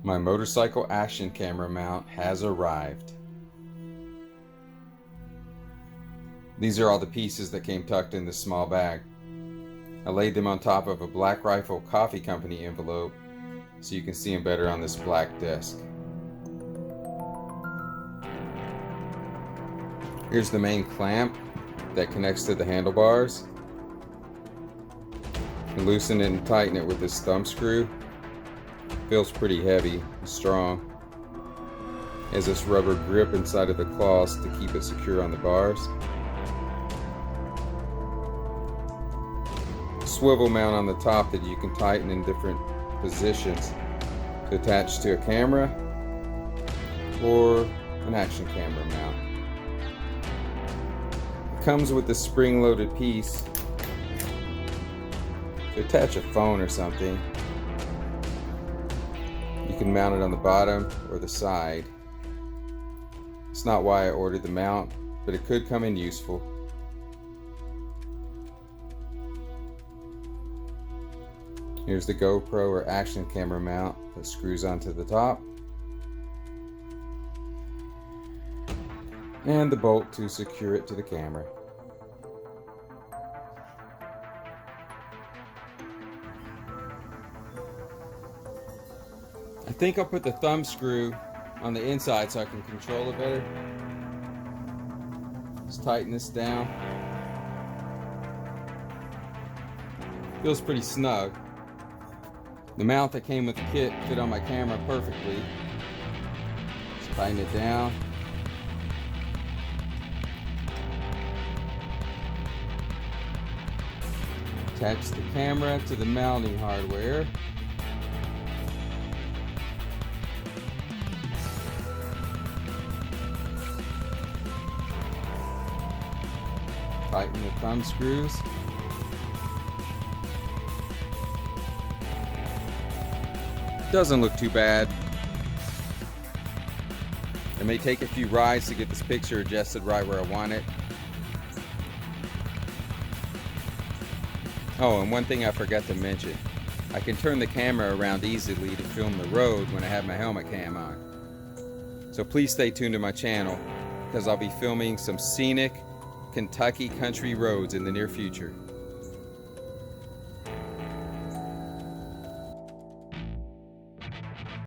My motorcycle action camera mount has arrived. These are all the pieces that came tucked in this small bag. I laid them on top of a Black Rifle Coffee Company envelope so you can see them better on this black desk. Here's the main clamp that connects to the handlebars. Loosen it and tighten it with this thumb screw. Feels pretty heavy and strong. Has this rubber grip inside of the claws to keep it secure on the bars. Swivel mount on the top that you can tighten in different positions to attach to a camera or an action camera mount. It comes with a spring-loaded piece to attach a phone or something. You can mount it on the bottom or the side. It's not why I ordered the mount, but it could come in useful. Here's the GoPro or action camera mount that screws onto the top. And the bolt to secure it to the camera. I think I'll put the thumb screw on the inside so I can control it better. Just tighten this down. Feels pretty snug. The mount that came with the kit fit on my camera perfectly. Just tighten it down. Attach the camera to the mounting hardware. Tighten the thumb screws. Doesn't look too bad. It may take a few rides to get this picture adjusted right where I want it. Oh, and one thing I forgot to mention. I can turn the camera around easily to film the road when I have my helmet cam on. So please stay tuned to my channel because I'll be filming some scenic Kentucky country roads in the near future.